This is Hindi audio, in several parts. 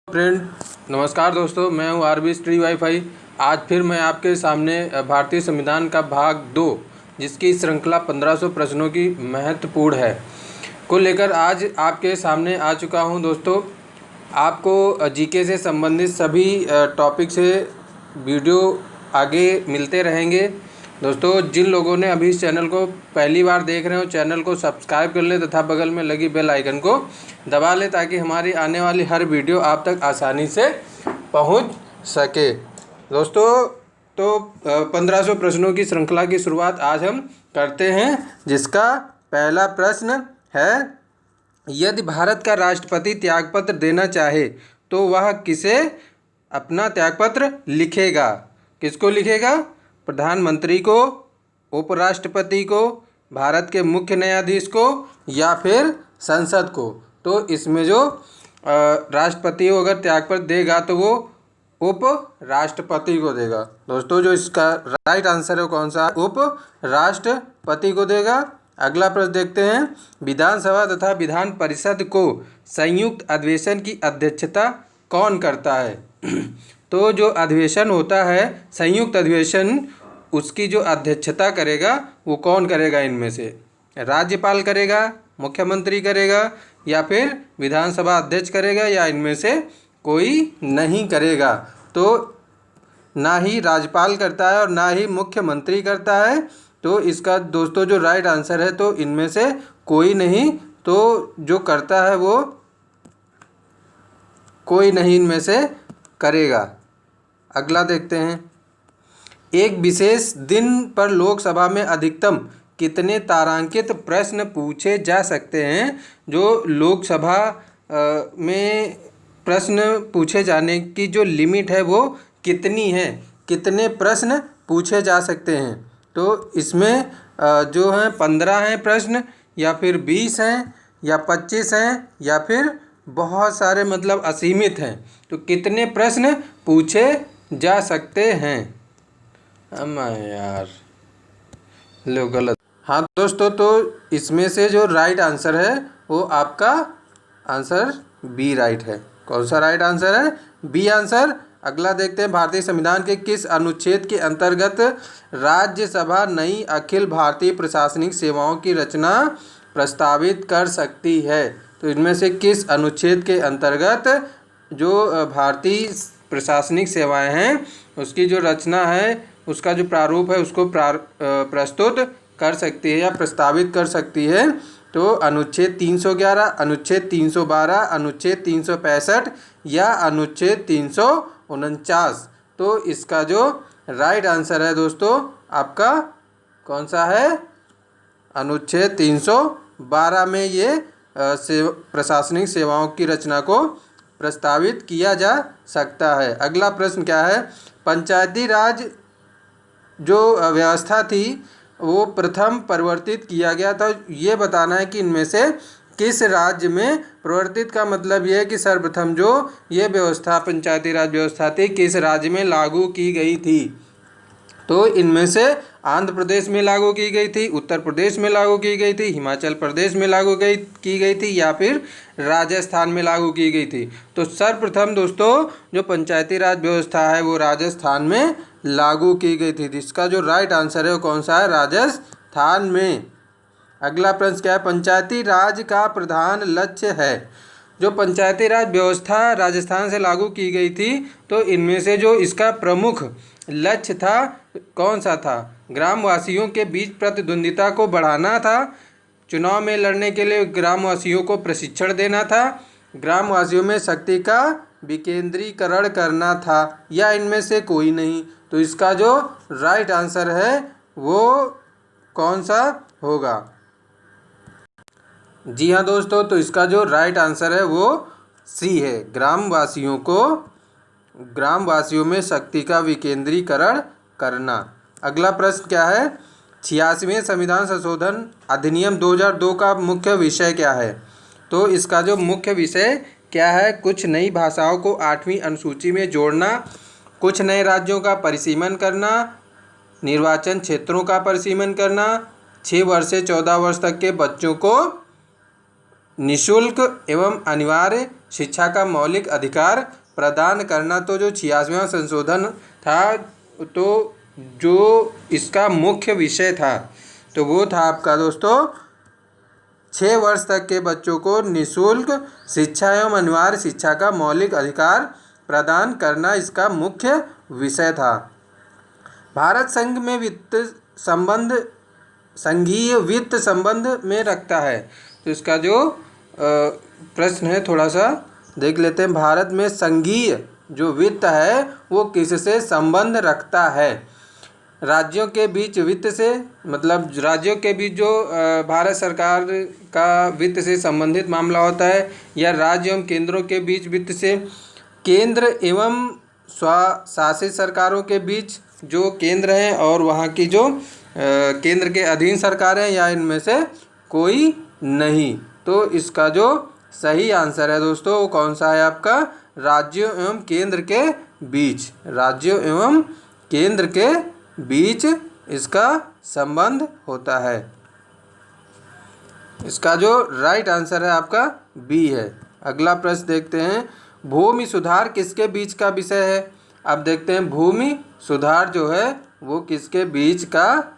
फ्रेंड नमस्कार दोस्तों, मैं हूं आरबी स्ट्री वाईफाई। आज फिर मैं आपके सामने भारतीय संविधान का भाग 2 जिसकी श्रृंखला 1500 प्रश्नों की महत्वपूर्ण है को लेकर आज आपके सामने आ चुका हूं। दोस्तों, आपको जीके से संबंधित सभी टॉपिक से वीडियो आगे मिलते रहेंगे। दोस्तों, जिन लोगों ने अभी इस चैनल को पहली बार देख रहे हो, चैनल को सब्सक्राइब कर लें तथा बगल में लगी बेल आइकन को दबा लें ताकि हमारी आने वाली हर वीडियो आप तक आसानी से पहुंच सके। दोस्तों, तो 1500 प्रश्नों की श्रृंखला की शुरुआत आज हम करते हैं, जिसका पहला प्रश्न है, यदि भारत का राष्ट्रपति त्यागपत्र देना चाहे तो वह किसे अपना त्यागपत्र लिखेगा? किसको लिखेगा? प्रधानमंत्री को, उपराष्ट्रपति को, भारत के मुख्य न्यायाधीश को या फिर संसद को? तो इसमें जो राष्ट्रपति अगर त्यागपत्र देगा तो वो उपराष्ट्रपति को देगा। दोस्तों, जो इसका राइट आंसर है कौन सा? उपराष्ट्रपति को देगा। अगला प्रश्न देखते हैं, विधानसभा तथा विधान परिषद को संयुक्त अधिवेशन की अध्यक्षता कौन करता है? तो जो अधिवेशन होता है संयुक्त अधिवेशन, उसकी जो अध्यक्षता करेगा वो कौन करेगा? इनमें से राज्यपाल करेगा, मुख्यमंत्री करेगा या फिर विधानसभा अध्यक्ष करेगा या इनमें से कोई नहीं करेगा? तो ना ही राज्यपाल करता है और ना ही मुख्यमंत्री करता है। तो इसका दोस्तों जो राइट आंसर है, तो इनमें से कोई नहीं, तो जो करता है वो कोई नहीं इनमें से करेगा। अगला देखते हैं, एक विशेष दिन पर लोकसभा में अधिकतम कितने तारांकित प्रश्न पूछे जा सकते हैं? जो लोकसभा में प्रश्न पूछे जाने की जो लिमिट है वो कितनी है? कितने प्रश्न पूछे जा सकते हैं? तो इसमें जो हैं 15 हैं प्रश्न, या फिर 20 हैं, या 25 हैं, या फिर बहुत सारे मतलब असीमित हैं। तो कितने प्रश्न पूछे जा सकते हैं? यार लो गलत। हाँ दोस्तों, तो इसमें से जो राइट आंसर है वो आपका आंसर बी राइट है। कौन सा राइट आंसर है? B answer. अगला देखते हैं, भारतीय संविधान के किस अनुच्छेद के अंतर्गत राज्यसभा नई अखिल भारतीय प्रशासनिक सेवाओं की रचना प्रस्तावित कर सकती है? तो इनमें से किस अनुच्छेद के अंतर्गत जो भारतीय प्रशासनिक सेवाएं हैं उसकी जो रचना है, उसका जो प्रारूप है, उसको प्रस्तुत कर सकती है या प्रस्तावित कर सकती है? तो अनुच्छेद 311, अनुच्छेद 312, अनुच्छेद 365 या अनुच्छेद 349। तो इसका जो राइट आंसर है दोस्तों आपका कौन सा है? अनुच्छेद 312 में ये प्रशासनिक सेवाओं की रचना को प्रस्तावित किया जा सकता है। अगला प्रश्न क्या है, पंचायती राज जो व्यवस्था थी वो प्रथम परिवर्तित किया गया था। ये बताना है कि इनमें से किस राज्य में परिवर्तित का मतलब ये है कि सर्वप्रथम जो ये व्यवस्था पंचायती राज व्यवस्था थी किस राज्य में लागू की गई थी? तो इनमें से आंध्र प्रदेश में लागू की गई थी, उत्तर प्रदेश में लागू की गई थी, हिमाचल प्रदेश में लागू की गई थी या फिर राजस्थान में लागू की गई थी? तो सर्वप्रथम दोस्तों जो पंचायती राज व्यवस्था है वो राजस्थान में लागू की गई थी, जिसका जो राइट आंसर है वो कौन सा है? राजस्थान में। अगला प्रश्न क्या है, पंचायती राज का प्रधान लक्ष्य है? जो पंचायती राज व्यवस्था राजस्थान से लागू की गई थी, तो इनमें से जो इसका प्रमुख लक्ष्य था कौन सा था? ग्रामवासियों के बीच प्रतिद्वंदिता को बढ़ाना था, चुनाव में लड़ने के लिए ग्रामवासियों को प्रशिक्षण देना था, ग्रामवासियों में शक्ति का विकेंद्रीकरण करना था, या इनमें से कोई नहीं? तो इसका जो राइट आंसर है वो कौन सा होगा? जी हाँ दोस्तों, तो इसका जो राइट आंसर है वो सी है, ग्रामवासियों में शक्ति का विकेंद्रीकरण करना। अगला प्रश्न क्या है, 86वें संविधान संशोधन अधिनियम 2002 का मुख्य विषय क्या है? तो इसका जो मुख्य विषय क्या है, कुछ नई भाषाओं को 8वीं अनुसूची में जोड़ना, कुछ नए राज्यों का परिसीमन करना, निर्वाचन क्षेत्रों का परिसीमन करना, 6 वर्ष से 14 वर्ष तक के बच्चों को निःशुल्क एवं अनिवार्य शिक्षा का मौलिक अधिकार प्रदान करना। तो जो 86वां संशोधन था, तो जो इसका मुख्य विषय था तो वो था आपका दोस्तों 6 वर्ष तक के बच्चों को निःशुल्क शिक्षा एवं अनिवार्य शिक्षा का मौलिक अधिकार प्रदान करना इसका मुख्य विषय था। भारत संघ में वित्त संबंध संघीय वित्त संबंध में रखता है। तो इसका जो प्रश्न है थोड़ा सा देख लेते हैं। भारत में संघीय जो वित्त है वो किससे संबंध रखता है? राज्यों के बीच वित्त से, मतलब राज्यों के बीच जो भारत सरकार का वित्त से संबंधित मामला होता है, या राज्य एवं केंद्रों के बीच वित्त से, केंद्र एवं स्वशासित सरकारों के बीच जो केंद्र हैं और वहाँ की जो केंद्र के अधीन सरकारें, या इनमें से कोई नहीं। तो इसका जो सही आंसर है दोस्तों वो कौन सा है आपका? राज्यों एवं केंद्र के बीच, राज्यों एवं केंद्र के बीच इसका संबंध होता है। इसका जो राइट आंसर है आपका बी है। अगला प्रश्न देखते हैं, भूमि सुधार किसके बीच का विषय है? अब देखते हैं भूमि सुधार जो है वो किसके बीच का,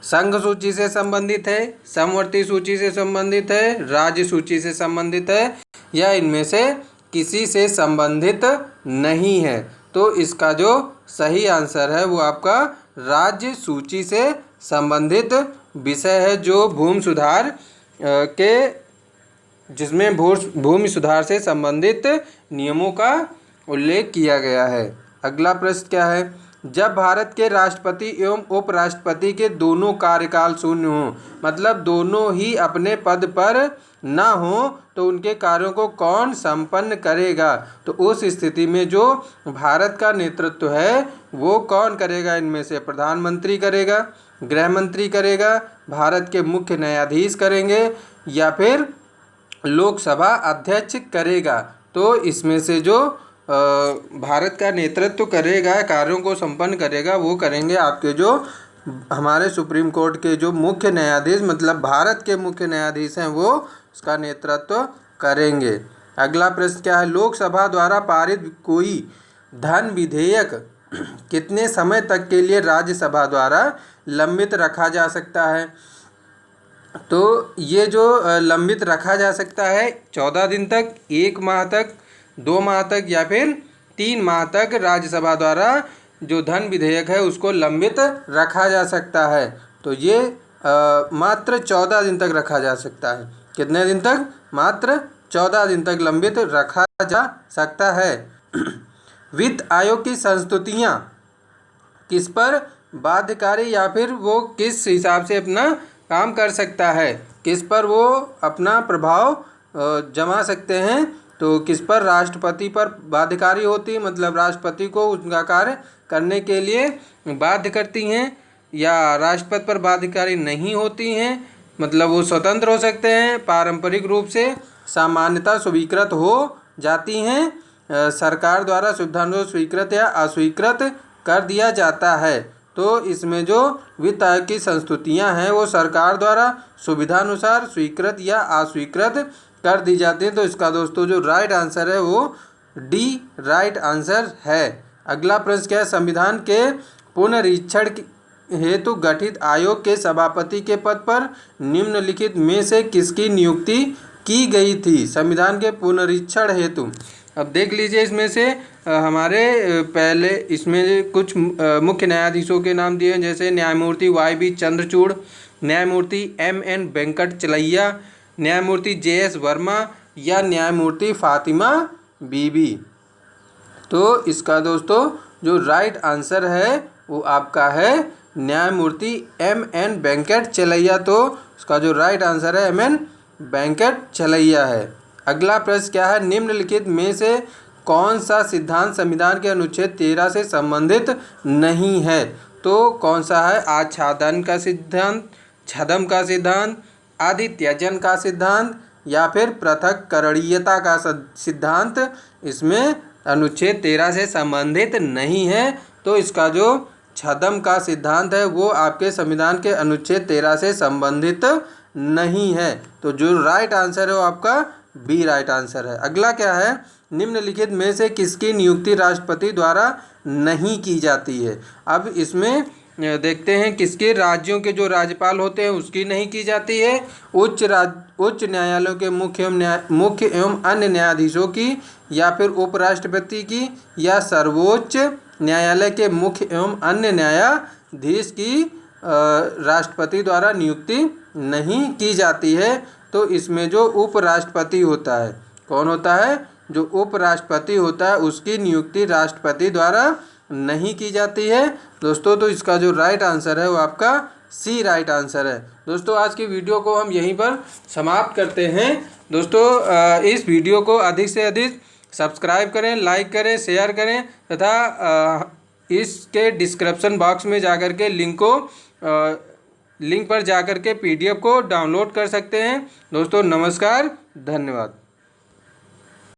संघ सूची से संबंधित है, समवर्ती सूची से संबंधित है, राज्य सूची से संबंधित है, या इनमें से किसी से संबंधित नहीं है। तो इसका जो सही आंसर है वो आपका राज्य सूची से संबंधित विषय है, जो भूमि सुधार जिसमें भूमि सुधार से संबंधित नियमों का उल्लेख किया गया है। अगला प्रश्न क्या है? जब भारत के राष्ट्रपति एवं उपराष्ट्रपति के दोनों कार्यकाल शून्य हों, मतलब दोनों ही अपने पद पर न हो, तो उनके कार्यों को कौन संपन्न करेगा? तो उस स्थिति में जो भारत का नेतृत्व है वो कौन करेगा? इनमें से प्रधानमंत्री करेगा, गृह मंत्री करेगा, भारत के मुख्य न्यायाधीश करेंगे, या फिर लोकसभा अध्यक्ष करेगा? तो इसमें से जो भारत का नेतृत्व करेगा, कार्यों को संपन्न करेगा, वो करेंगे आपके जो हमारे सुप्रीम कोर्ट के जो मुख्य न्यायाधीश, मतलब भारत के मुख्य न्यायाधीश हैं, वो उसका नेतृत्व करेंगे। अगला प्रश्न क्या है? लोकसभा द्वारा पारित कोई धन विधेयक कितने समय तक के लिए राज्यसभा द्वारा लंबित रखा जा सकता है? तो ये जो लंबित रखा जा सकता है 14 दिन तक, 1 माह तक, 2 माह तक, या फिर 3 माह तक राज्यसभा द्वारा जो धन विधेयक है उसको लंबित रखा जा सकता है। तो ये मात्र 14 दिन तक रखा जा सकता है। कितने दिन तक? मात्र 14 दिन तक लंबित रखा जा सकता है। वित्त आयोग की संस्तुतियाँ किस पर बाध्यकारी, या फिर वो किस हिसाब से अपना काम कर सकता है, किस पर वो अपना प्रभाव जमा सकते हैं? तो किस पर? राष्ट्रपति पर बाध्यकारी होती है, मतलब राष्ट्रपति को उनका कार्य करने के लिए बाध्य करती हैं, या राष्ट्रपति पर बाध्यकारी नहीं होती हैं, मतलब वो स्वतंत्र हो सकते हैं, पारंपरिक रूप से सामान्यतः स्वीकृत हो जाती हैं, सरकार द्वारा सुविधानुसार स्वीकृत या अस्वीकृत कर दिया जाता है। तो इसमें जो वित्त आयोग की संस्तुतियाँ हैं वो सरकार द्वारा सुविधानुसार स्वीकृत या अस्वीकृत कर दी जाती हैं। तो इसका दोस्तों जो राइट आंसर है वो डी राइट आंसर है। अगला प्रश्न क्या है? संविधान के पुनरीक्षण हेतु गठित आयोग के सभापति के पद पर निम्नलिखित में से किसकी नियुक्ति की गई थी? संविधान के पुनरीक्षण हेतु, अब देख लीजिए इसमें से हमारे पहले इसमें कुछ मुख्य न्यायाधीशों के नाम दिए हैं, जैसे न्यायमूर्ति वाई.बी. चंद्रचूड़, न्यायमूर्ति एम.एन. वेंकटचलैया, न्यायमूर्ति जे.एस. वर्मा, या न्यायमूर्ति फातिमा बीबी। तो इसका दोस्तों जो राइट आंसर है वो आपका है न्यायमूर्ति एम.एन. वेंकटचलैया। तो इसका जो राइट आंसर है एम.एन. वेंकटचलैया है। अगला प्रश्न क्या है? निम्नलिखित में से कौन सा सिद्धांत संविधान के अनुच्छेद 13 से संबंधित नहीं है? तो कौन सा है? आच्छादन का सिद्धांत, छद्म का सिद्धांत, आदित्यजन का सिद्धांत, या फिर पृथक्करणीयता का सिद्धांत इसमें अनुच्छेद 13 से संबंधित नहीं है। तो इसका जो छद्म का सिद्धांत है वो आपके संविधान के अनुच्छेद 13 से संबंधित नहीं है। तो जो राइट आंसर है वो आपका बी राइट आंसर है। अगला क्या है, निम्नलिखित में से किसकी नियुक्ति राष्ट्रपति द्वारा नहीं की जाती है। अब इसमें देखते हैं किसके, राज्यों के जो राज्यपाल होते हैं उसकी नहीं की जाती है, उच्च न्यायालयों के मुख्य एवं अन्य न्यायाधीशों की, या फिर उपराष्ट्रपति की, या सर्वोच्च न्यायालय के मुख्य एवं अन्य न्यायाधीश की राष्ट्रपति द्वारा नियुक्ति नहीं की जाती है। तो इसमें जो उपराष्ट्रपति होता है, कौन होता है, जो उपराष्ट्रपति होता है उसकी नियुक्ति राष्ट्रपति द्वारा नहीं की जाती है दोस्तों। तो इसका जो राइट आंसर है वो आपका सी राइट आंसर है। दोस्तों आज की वीडियो को हम यहीं पर समाप्त करते हैं। दोस्तों इस वीडियो को अधिक से अधिक सब्सक्राइब करें, लाइक करें, शेयर करें तथा इसके डिस्क्रिप्शन बॉक्स में जाकर के लिंक पर जाकर के PDF को डाउनलोड कर सकते हैं। दोस्तों नमस्कार, धन्यवाद।